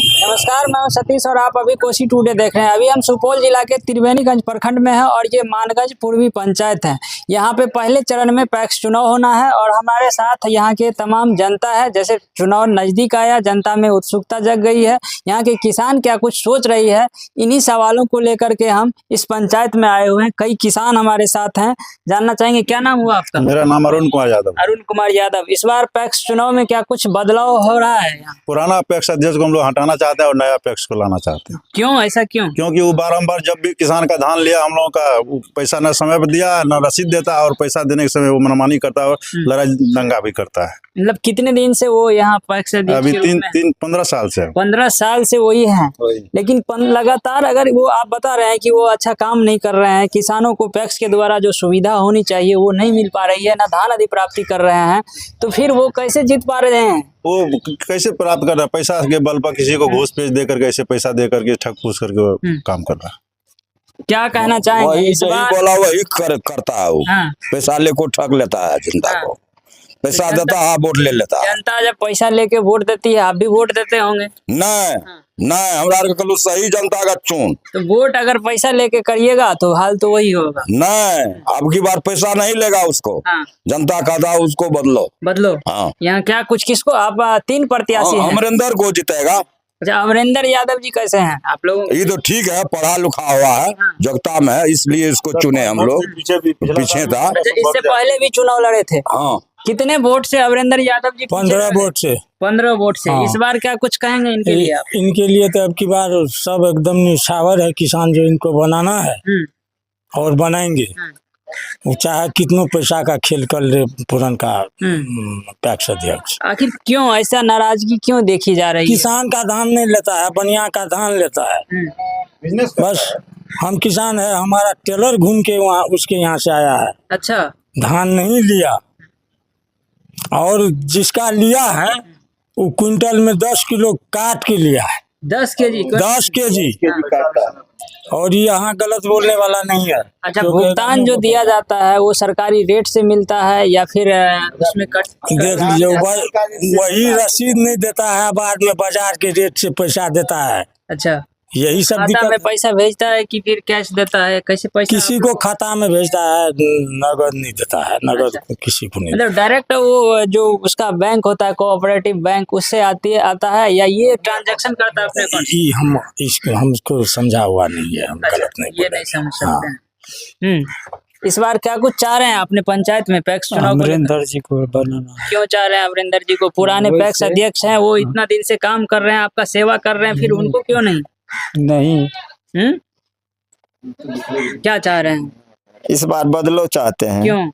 नमस्कार, मैं हूं सतीश और आप अभी कोसी टुडे देख रहे हैं। अभी हम सुपौल जिला के त्रिवेणीगंज प्रखंड में हैं और ये मानगंज पूर्वी पंचायत है। यहाँ पे पहले चरण में पैक्स चुनाव होना है और हमारे साथ यहाँ के तमाम जनता है। जैसे चुनाव नजदीक आया, जनता में उत्सुकता जग गई है। यहाँ के किसान क्या कुछ सोच रही है, इन्हीं सवालों को लेकर के हम इस पंचायत में आए हुए हैं। कई किसान हमारे साथ हैं, जानना चाहेंगे। क्या नाम हुआ आपका? मेरा नाम अरुण कुमार यादव। अरुण कुमार यादव। इस बार पैक्स चुनाव में क्या कुछ बदलाव हो रहा है यहाँ? पुराना पैक्स अध्यक्ष को हम लोग हटाना चाहते हैं और नया पैक्स को लाना चाहते हैं। क्यों, ऐसा क्यों? क्योंकि वो बारंबार जब भी किसान का धान लिया हम लोगों का वो पैसा न समय पर दिया, न रसीद देता है और पैसा देने के समय वो मनमानी करता है और लड़ाई दंगा भी करता है। मतलब कितने दिन से वो यहाँ पैक्स अध्यक्ष अभी के रूप में? 15 साल से 15 साल से वही है। लेकिन लगातार अगर वो आप बता रहे हैं कि वो अच्छा काम नहीं कर रहे हैं, किसानों को पैक्स के द्वारा जो सुविधा होनी चाहिए वो नहीं मिल पा रही है, ना धान आदि प्राप्ति कर रहे हैं, तो फिर वो कैसे जीत पा रहे हैं? वो कैसे प्राप्त कर रहा है? पैसा के बल पर किसी को घूस पेश दे करके, ऐसे पैसा दे करके ठग फूस करके वो काम कर रहा है। क्या कहना चाहेंगे इस बार? बोला वही करता है वो। हाँ। पैसा लेको ठग लेता है जनता को। पैसा देता है, वोट ले लेता है। जनता जब पैसा लेके वोट देती है, आप भी वोट देते होंगे? नहीं नहीं, हमरा कहलू सही जनता का चुन। तो वोट अगर पैसा लेके करिएगा तो हाल तो वही होगा। नहीं, अब की बार पैसा नहीं लेगा उसको। हाँ। जनता कहता है उसको बदलो। हाँ। यहाँ क्या कुछ किसको आप 3 प्रत्याशी हैं? अमरिंदर को जीतेगा। अच्छा, अमरिंदर यादव जी कैसे हैं आप लोग? ये तो ठीक है, पढ़ा लिखा हुआ है, योग्यता में है, इसलिए इसको चुने हम लोग। पीछे था। अच्छा, इससे पहले भी चुनाव लड़े थे? हाँ। कितने वोट से अमरिंदर यादव जी? 15 वोट से। 15 वोट से। हाँ। इस बार क्या कुछ कहेंगे इनके लिए आप? इनके लिए तो अब की बार सब एकदम निछावर है किसान, जो इनको बनाना है और बनाएंगे। वो चाहे कितनों पैसा का खेल कर ले पुरन का पैक्स अध्यक्ष। आखिर क्यों ऐसा नाराजगी क्यों देखी जा रही है? किसान का धान नहीं लेता है, बनिया का धान लेता है। बस हम किसान है, हमारा टेलर घूम के वहाँ उसके यहाँ से आया है। अच्छा। धान नहीं लिया, और जिसका लिया है वो क्विंटल में 10 किलो काट के लिया है। 10 केजी? 10 केजी। और यहाँ गलत बोलने वाला नहीं है। अच्छा, भुगतान जो दिया जाता है वो सरकारी रेट से मिलता है या फिर उसमें कट? देख लीजिए, वही रसीद नहीं देता है, बाद में बाजार के रेट से पैसा देता है। अच्छा, यही सब खाता में पैसा भेजता है कि फिर कैश देता है? कैसे पैसा? किसी को खाता में भेजता है, नगद नहीं देता है। नगद किसी को नहीं। मतलब डायरेक्ट वो जो उसका बैंक होता है, कोऑपरेटिव बैंक, उससे आता है या ये ट्रांजैक्शन करता है अपने पास? हमको समझा हुआ नहीं है, हम गलत नहीं ये नहीं समझ सकते हैं। इस बार क्या कुछ चाह रहे हैं अपने पंचायत में पैक्स चुनाव? अमरिंदर जी को बनाना। क्यों चाह रहे हैं अमरिंदर जी को? पुराने पैक्स अध्यक्ष हैं, वो इतना दिन से काम कर रहे हैं, आपका सेवा कर रहे हैं, फिर उनको क्यों नहीं? क्या चाह रहे हैं? इस बार बदलो चाहते हैं। क्यों?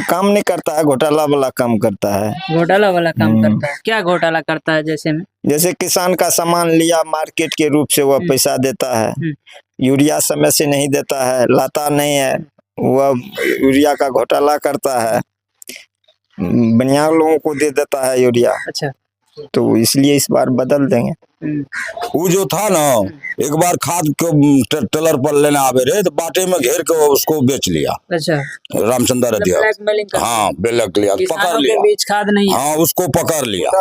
काम नहीं करता है, घोटाला वाला काम करता है। घोटाला वाला काम करता है? क्या घोटाला करता है? जैसे किसान का सामान लिया मार्केट के रूप से, वह पैसा देता है। यूरिया समय से नहीं देता है, लाता नहीं है, वह यूरिया का घोटाला करता है। बनिया लोगों को दे देता है यूरिया। अच्छा, तो इसलिए इस बार बदल देंगे। वो जो था ना, एक बार खाद को टेलर पर लेने आवे रहे तो बाटे में घेर के उसको बेच लिया। अच्छा, रामचंद्र अध्यक्ष। हाँ, बेलक लिया, पकड़ लिया। बीच खाद नहीं? हाँ, उसको पकड़ लिया।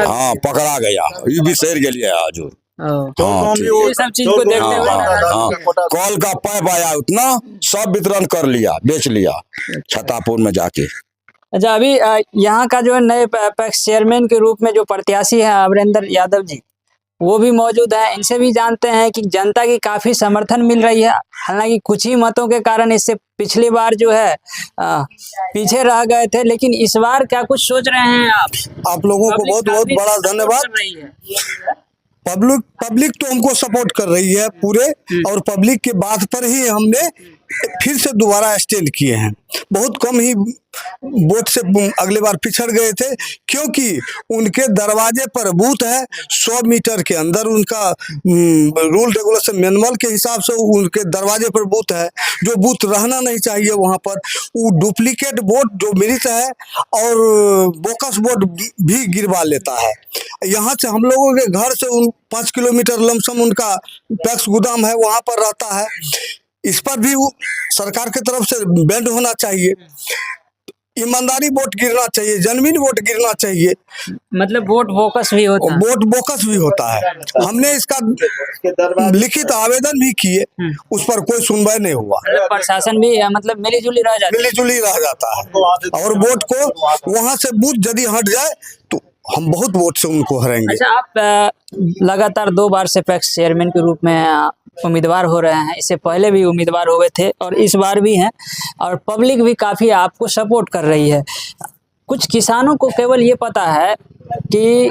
हाँ, पकड़ा गया। ये भी शहर के लिए आज। सब चीज को देखते हुए कॉल का पाइप आया, उतना सब वितरण कर लिया, बेच लिया छतापुर में जाके। अच्छा, अभी यहाँ का जो है नए पैक्स चेयरमैन के रूप में जो प्रत्याशी है अमरिंदर यादव जी, वो भी मौजूद है। इनसे भी जानते हैं कि जनता की काफी समर्थन मिल रही है। हालांकि कुछ ही मतों के कारण इससे पिछली बार जो है पीछे रह गए थे, लेकिन इस बार क्या कुछ सोच रहे हैं आप लोगों को बहुत बहुत बड़ा धन्यवाद। पब्लिक तो हमको सपोर्ट कर रही है पूरे, और पब्लिक के बात पर ही हमने फिर से दोबारा स्टैंड किए हैं। बहुत कम ही वोट से अगले बार पिछड़ गए थे, क्योंकि उनके दरवाजे पर बूथ है 100 मीटर के अंदर। उनका रूल रेगुलेशन मैनुअल के हिसाब से उनके दरवाजे पर बूथ है, जो बूथ रहना नहीं चाहिए वहां पर। वो डुप्लीकेट वोट जो मिलत है और बोकस वोट भी गिरवा लेता है। यहाँ से हम लोगों के घर से 5 किलोमीटर लमसम उनका पैक्स गोदाम है, वहां पर रहता है। इस पर भी सरकार की तरफ से बैंड होना चाहिए। ईमानदारी वोट गिरना चाहिए, जेन्युइन वोट गिरना चाहिए, मतलब वोट बोकस भी होता है। वोट बोकस भी होता है। हमने इसका लिखित आवेदन भी किए, उस पर कोई सुनवाई नहीं हुआ। मतलब प्रशासन भी मतलब मिलीजुली रह जाती है। मिलीजुली रह जाता है और वोट को वहां से बूथ यदि हट जाए तो हम बहुत वोट से उनको हराएंगे। अच्छा, आप लगातार 2 बार से पैक्स चेयरमैन के रूप में उम्मीदवार हो रहे हैं, इससे पहले भी उम्मीदवार हुए थे और इस बार भी हैं, और पब्लिक भी काफ़ी आपको सपोर्ट कर रही है। कुछ किसानों को केवल ये पता है कि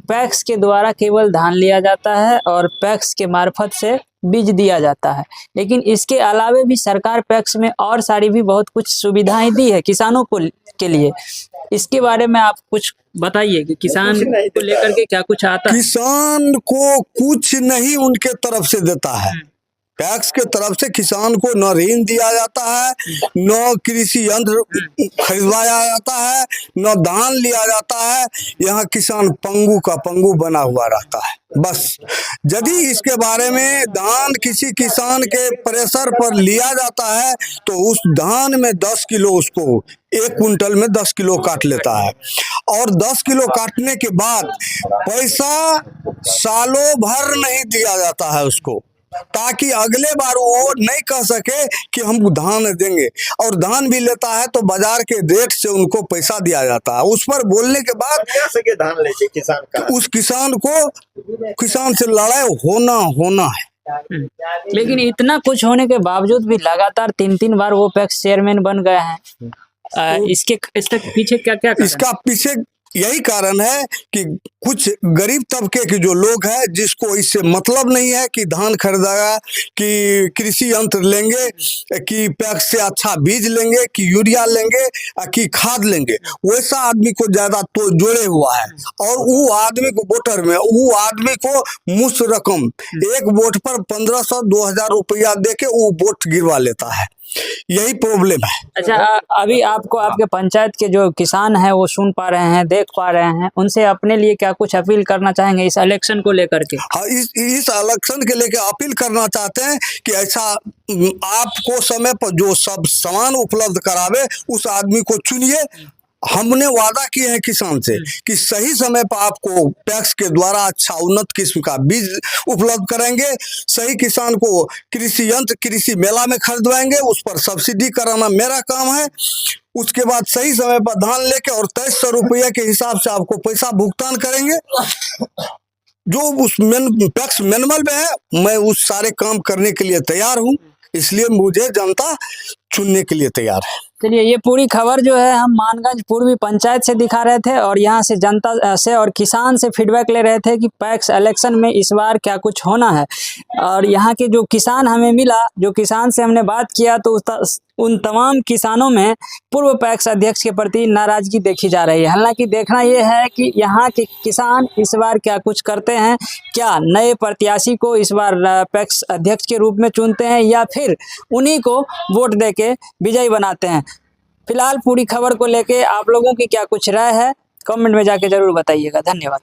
पैक्स के द्वारा केवल धान लिया जाता है और पैक्स के मार्फत से बीज दिया जाता है, लेकिन इसके अलावे भी सरकार पैक्स में और सारी भी बहुत कुछ सुविधाएं दी है किसानों को के लिए। इसके बारे में आप कुछ बताइए कि किसान को लेकर के क्या कुछ आता है। किसान को कुछ नहीं उनके तरफ से देता है, पैक्स के तरफ से किसान को न ऋण दिया जाता है, न कृषि यंत्र खरीदवाया जाता है, न धान लिया जाता है। यहाँ किसान पंगु का पंगु बना हुआ रहता है। बस यदि इसके बारे में धान किसी किसान के प्रेशर पर लिया जाता है तो उस धान में 10 किलो उसको 1 कुंटल में 10 किलो काट लेता है, और 10 किलो काटने के बाद पैसा सालों भर नहीं दिया जाता है उसको, ताकि अगले बार वो नहीं कह सके कि हम धान देंगे। और धान भी लेता है तो बाजार के रेट से उनको पैसा दिया जाता है। उस पर बोलने के बाद के धान लेके किसान का उस किसान से लड़ाई होना है। लेकिन इतना कुछ होने के बावजूद भी लगातार 3 बार वो पैक्स चेयरमैन बन गए हैं। इसके पीछे क्या क्या इसका पीछे यही कारण है कि कुछ गरीब तबके के जो लोग हैं, जिसको इससे मतलब नहीं है कि धान खरीदेगा, कि कृषि यंत्र लेंगे, कि पैक्स से अच्छा बीज लेंगे, कि यूरिया लेंगे, कि खाद लेंगे, वैसा आदमी को ज्यादा तो जोड़े हुआ है। और वो आदमी को वोटर में वो आदमी को मुफ्त रकम एक वोट पर 1500-2000 रुपया दे के वो वोट गिरवा लेता है। यही प्रॉब्लम है। अच्छा, अभी आपको आपके पंचायत के जो किसान हैं वो सुन पा रहे हैं, देख पा रहे हैं, उनसे अपने लिए क्या कुछ अपील करना चाहेंगे इस इलेक्शन को लेकर के? हाँ, इस इलेक्शन के लेके अपील करना चाहते हैं कि ऐसा आपको समय पर जो सब सामान उपलब्ध करावे उस आदमी को चुनिए। हमने वादा किए हैं किसान से कि सही समय पर आपको पैक्स के द्वारा अच्छा उन्नत किस्म का बीज उपलब्ध करेंगे, सही किसान को कृषि यंत्र कृषि मेला में खरीदवाएंगे, उस पर सब्सिडी कराना मेरा काम है। उसके बाद सही समय पर धान लेके और 2300 रुपये के हिसाब से आपको पैसा भुगतान करेंगे। जो उस पैक्स मैनुअल में है, मैं उस सारे काम करने के लिए तैयार हूँ, इसलिए मुझे जनता चुनने के लिए तैयार है। चलिए, ये पूरी खबर जो है हम मानगंज पूर्वी पंचायत से दिखा रहे थे और यहाँ से जनता से और किसान से फीडबैक ले रहे थे कि पैक्स इलेक्शन में इस बार क्या कुछ होना है। और यहाँ के जो किसान हमें मिला, जो किसान से हमने बात किया, तो उन तमाम किसानों में पूर्व पैक्स अध्यक्ष के प्रति नाराजगी देखी जा रही है। हालांकि देखना यह है कि यहाँ के किसान इस बार क्या कुछ करते हैं, क्या नए प्रत्याशी को इस बार पैक्स अध्यक्ष के रूप में चुनते हैं या फिर उन्हीं को वोट देके विजयी बनाते हैं। फिलहाल पूरी खबर को लेके आप लोगों की क्या कुछ राय है, कमेंट में जाके जरूर बताइएगा। धन्यवाद।